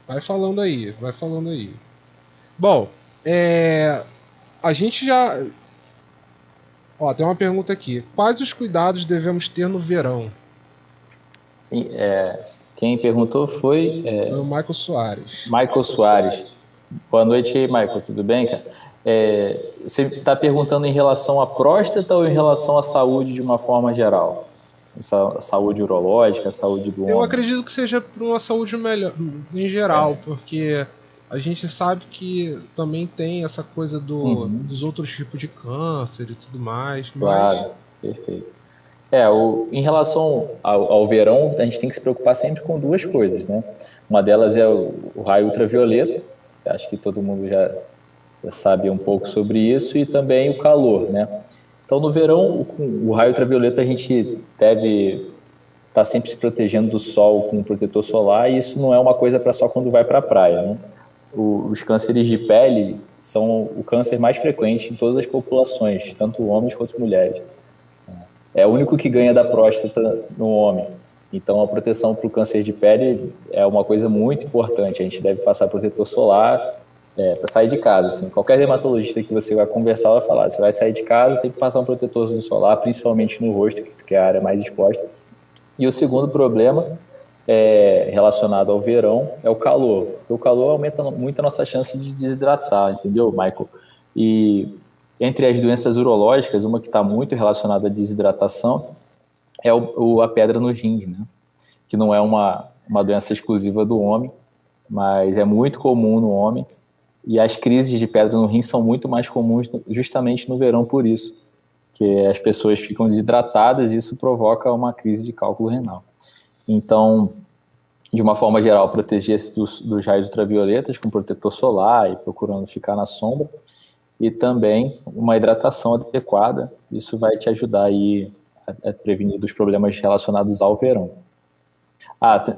Vai falando aí, vai falando aí. Bom, a gente já. Ó, tem uma pergunta aqui. Quais os cuidados devemos ter no verão? Quem perguntou foi Foi o Michael Soares. Michael Soares. Boa noite, Michael. Tudo bem, cara? Você está perguntando em relação à próstata ou em relação à saúde de uma forma geral? Essa saúde urológica, a saúde do Eu homem? acredito que seja para uma saúde melhor, em geral, É. porque a gente sabe que também tem essa coisa Uhum, dos outros tipos de câncer e tudo mais, mas. claro, perfeito. Em relação ao verão, a gente tem que se preocupar sempre com duas coisas, né? Uma delas é o raio ultravioleta, acho que todo mundo já sabe um pouco sobre isso, e também o calor, né? Então, no verão, o raio ultravioleta a gente deve estar sempre se protegendo do sol com protetor solar, e isso não é uma coisa para só quando vai para a praia, né? Os cânceres de pele são o câncer mais frequente em todas as populações, tanto homens quanto mulheres. É o único que ganha da próstata no homem. Então, a proteção para o câncer de pele é uma coisa muito importante. A gente deve passar protetor solar para sair de casa. Assim. Qualquer dermatologista que você vai conversar vai falar: você vai sair de casa, tem que passar um protetor solar, principalmente no rosto, que é a área mais exposta. E o segundo problema relacionado ao verão é o calor. Porque o calor aumenta muito a nossa chance de desidratar, entendeu, Michael? E entre as doenças urológicas, uma que está muito relacionada à desidratação é a pedra nos rins, né? Que não é uma doença exclusiva do homem, mas é muito comum no homem. E as crises de pedra no rim são muito mais comuns justamente no verão por isso, que as pessoas ficam desidratadas e isso provoca uma crise de cálculo renal. Então, de uma forma geral, proteger-se dos raios ultravioletas com protetor solar e procurando ficar na sombra, e também uma hidratação adequada. Isso vai te ajudar aí a prevenir dos problemas relacionados ao verão.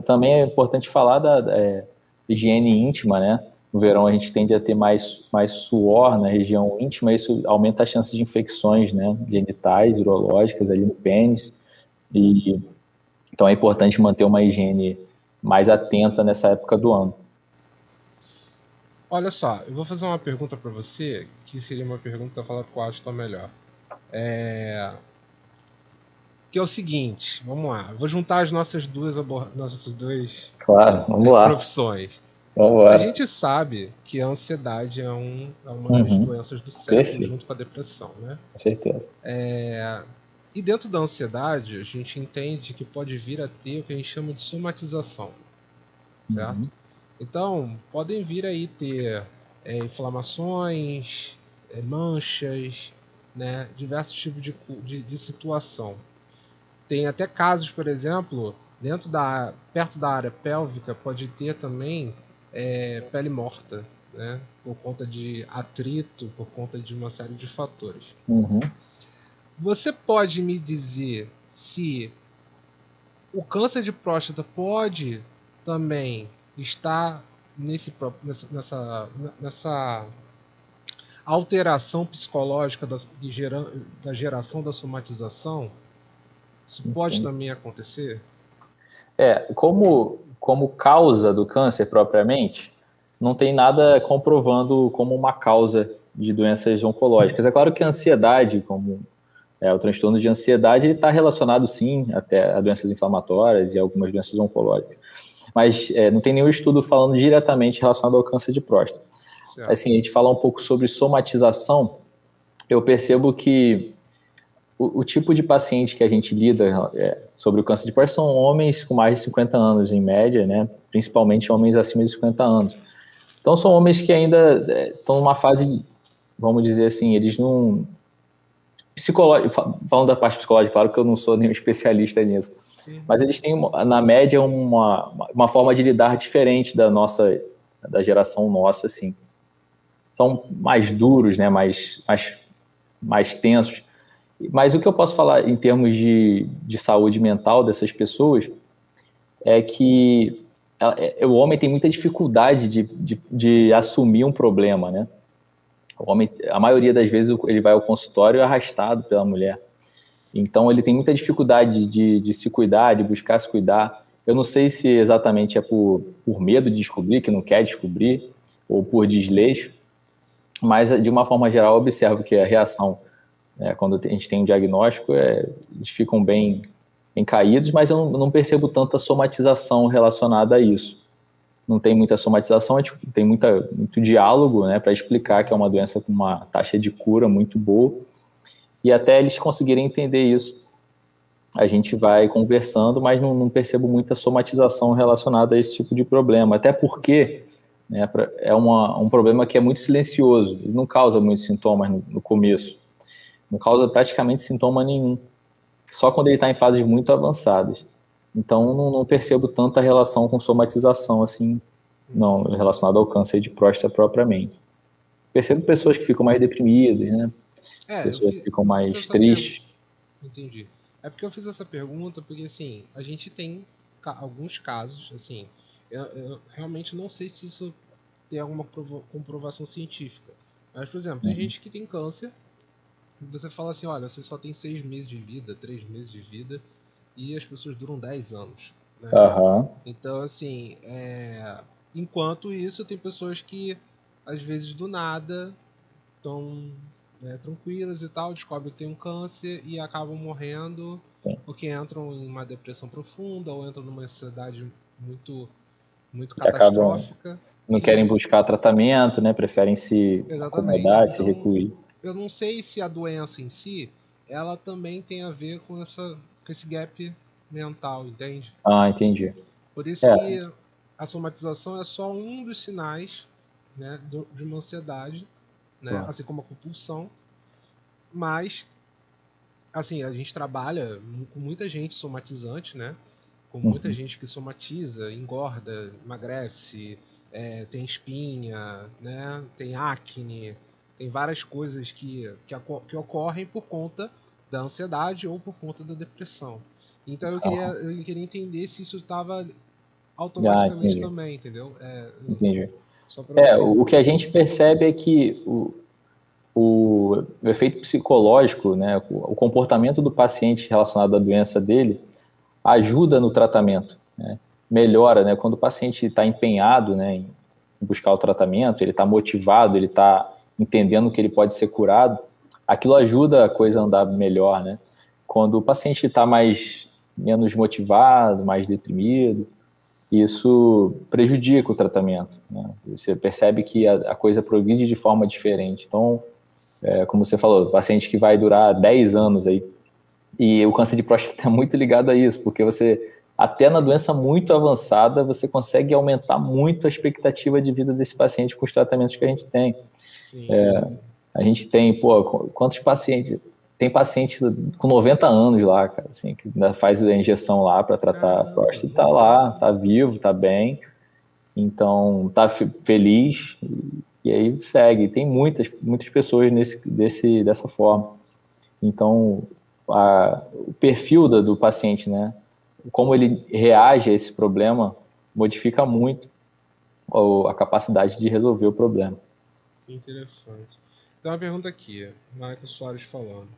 Também é importante falar da higiene íntima, né? No verão a gente tende a ter mais suor na região íntima, isso aumenta a chance de infecções, né? Genitais, urológicas ali no pênis. E, então é importante manter uma higiene mais atenta nessa época do ano. Olha só, eu vou fazer uma pergunta para você, que seria uma pergunta que eu acho que tá melhor. Que é o seguinte, vamos lá, eu vou juntar as nossas duas Claro, vamos lá. profissões. Vamos A lá. gente sabe que a ansiedade é uma das Uhum. doenças do século, Perfeito, junto com a depressão, né? com certeza. E dentro da ansiedade, a gente entende que pode vir a ter o que a gente chama de somatização, certo? Uhum. Então, podem vir aí ter inflamações, manchas, né? Diversos tipos de situação. Tem até casos, por exemplo, perto da área pélvica, pode ter também pele morta, né? Por conta de atrito, por conta de uma série de fatores. Uhum. Você pode me dizer se o câncer de próstata pode também estar nessa alteração psicológica da geração da somatização? Isso pode Entendi. também acontecer? Como causa do câncer propriamente, não tem nada comprovando como uma causa de doenças oncológicas. É claro que a ansiedade, como o transtorno de ansiedade, ele está relacionado sim até a doenças inflamatórias e algumas doenças oncológicas. Mas não tem nenhum estudo falando diretamente relacionado ao câncer de próstata. Certo. Assim, a gente falar um pouco sobre somatização, eu percebo que o tipo de paciente que a gente lida sobre o câncer de próstata são homens com mais de 50 anos, em média, né? Principalmente homens acima de 50 anos. Então, são homens que ainda estão numa fase, vamos dizer assim, eles não. Falando da parte psicológica, claro que eu não sou nenhum especialista nisso, mas Uhum. eles têm, na média, uma forma de lidar diferente da geração nossa, assim. São mais duros, né? Mais tensos. Mas o que eu posso falar em termos de saúde mental dessas pessoas é que o homem tem muita dificuldade de assumir um problema, né? O homem, a maioria das vezes, ele vai ao consultório arrastado pela mulher. Então, ele tem muita dificuldade de se cuidar, de buscar se cuidar. Eu não sei se exatamente é por medo de descobrir, que não quer descobrir, ou por desleixo, mas de uma forma geral eu observo que a reação, quando a gente tem um diagnóstico, eles ficam bem caídos, mas eu não percebo tanta somatização relacionada a isso. Não tem muita somatização, tem muito diálogo, né, para explicar que é uma doença com uma taxa de cura muito boa, e até eles conseguirem entender isso, a gente vai conversando, mas não percebo muita somatização relacionada a esse tipo de problema, até porque, né, é um problema que é muito silencioso, ele não causa muitos sintomas no começo, não causa praticamente sintoma nenhum, só quando ele está em fases muito avançadas. Então, não percebo tanta relação com somatização, assim, não, relacionada ao câncer de próstata propriamente. Percebo pessoas que ficam mais deprimidas, né? Pessoas que ficam eu fiz mais essa tristes. Entendi. É porque eu fiz essa pergunta porque, assim, a gente tem alguns casos, assim, eu realmente não sei se isso tem alguma comprovação científica. Mas, por exemplo, tem gente que tem câncer e você fala assim, olha, você só tem 6 meses de vida, 3 meses de vida, e as pessoas duram 10 anos, né? Aham. Então, assim, enquanto isso, tem pessoas que, às vezes, do nada, estão tranquilas e tal, descobrem que tem um câncer e acabam morrendo porque entram em uma depressão profunda ou entram numa ansiedade muito, muito Que acabam, catastrófica. não querem buscar tratamento, né? Preferem se Exatamente. acomodar, se Então, recluir. eu não sei se a doença em si, ela também tem a ver com esse gap mental, entende? Ah, entendi. Por isso É, que a somatização é só um dos sinais, né, de uma ansiedade, né, assim como a compulsão, mas assim, a gente trabalha com muita gente somatizante, né? Com muita gente que somatiza, engorda, emagrece, tem espinha, né? Tem acne, tem várias coisas que ocorrem por conta da ansiedade ou por conta da depressão. Então eu queria entender se isso estava automaticamente entendi. também, entendeu? Entendi. Só para não ter O que a dúvida. gente percebe é que o efeito psicológico, né, o comportamento do paciente relacionado à doença dele ajuda no tratamento, né, melhora, né, quando o paciente está empenhado, né, em buscar o tratamento, ele está motivado, ele está entendendo que ele pode ser curado, aquilo ajuda a coisa a andar melhor, né. Quando o paciente está menos motivado, mais deprimido, isso prejudica o tratamento, né? Você percebe que a coisa progride de forma diferente. Então, como você falou, paciente que vai durar 10 anos aí, e o câncer de próstata é muito ligado a isso, porque até na doença muito avançada, você consegue aumentar muito a expectativa de vida desse paciente com os tratamentos que a gente tem. Sim. A gente tem, quantos pacientes? Tem paciente com 90 anos lá, cara, assim, que ainda faz a injeção lá para tratar a Caramba, próstata, tá lá, tá vivo, tá bem, então tá feliz, e aí segue. Tem muitas pessoas dessa forma. Então, o perfil do paciente, né, como ele reage a esse problema, modifica muito a capacidade de resolver o problema. interessante. Tem uma pergunta aqui, Michael Soares falando.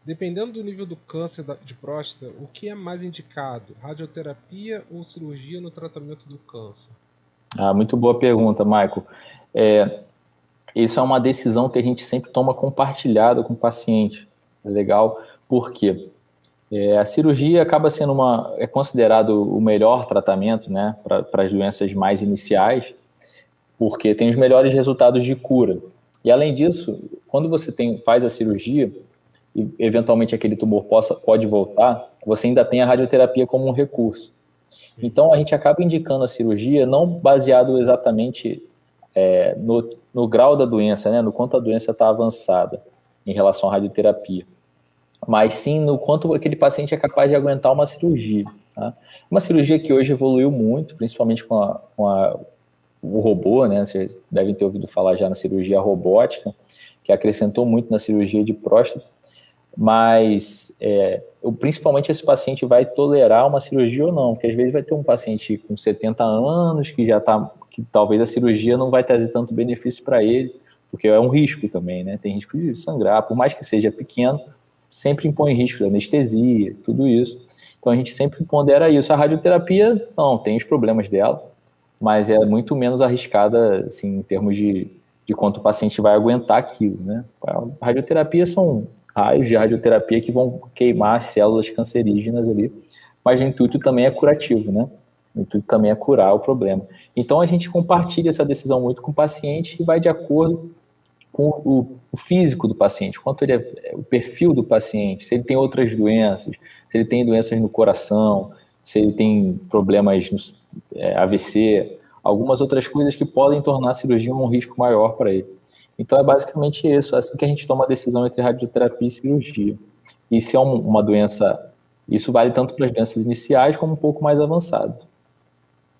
Dependendo do nível do câncer de próstata, o que é mais indicado? Radioterapia ou cirurgia no tratamento do câncer? Muito boa pergunta, Michael. Isso é uma decisão que a gente sempre toma compartilhada com o paciente. É legal, por quê? A cirurgia acaba sendo é considerado o melhor tratamento, né, para as doenças mais iniciais, porque tem os melhores resultados de cura. E além disso, quando você faz a cirurgia e eventualmente aquele tumor pode voltar, você ainda tem a radioterapia como um recurso. Então a gente acaba indicando a cirurgia não baseado exatamente no grau da doença, né, no quanto a doença está avançada em relação à radioterapia, mas sim no quanto aquele paciente é capaz de aguentar uma cirurgia. Tá? Uma cirurgia que hoje evoluiu muito, principalmente com o robô, né? Vocês devem ter ouvido falar já na cirurgia robótica, que acrescentou muito na cirurgia de próstata, mas principalmente esse paciente vai tolerar uma cirurgia ou não, porque às vezes vai ter um paciente com 70 anos que talvez a cirurgia não vai trazer tanto benefício para ele, porque é um risco também, né? Tem risco de sangrar, por mais que seja pequeno, sempre impõe risco de anestesia, tudo isso. Então a gente sempre pondera isso. A radioterapia, não, tem os problemas dela, mas é muito menos arriscada, assim, em termos de quanto o paciente vai aguentar aquilo, né? A radioterapia são raios de radioterapia que vão queimar as células cancerígenas ali, mas o intuito também é curativo, né? O intuito também é curar o problema. Então a gente compartilha essa decisão muito com o paciente e vai de acordo com o físico do paciente, quanto ele o perfil do paciente, se ele tem outras doenças, se ele tem doenças no coração, se ele tem problemas no AVC, algumas outras coisas que podem tornar a cirurgia um risco maior para ele. Então é basicamente isso, assim que a gente toma a decisão entre radioterapia e cirurgia. E se é uma doença, isso vale tanto para as doenças iniciais como um pouco mais avançadas.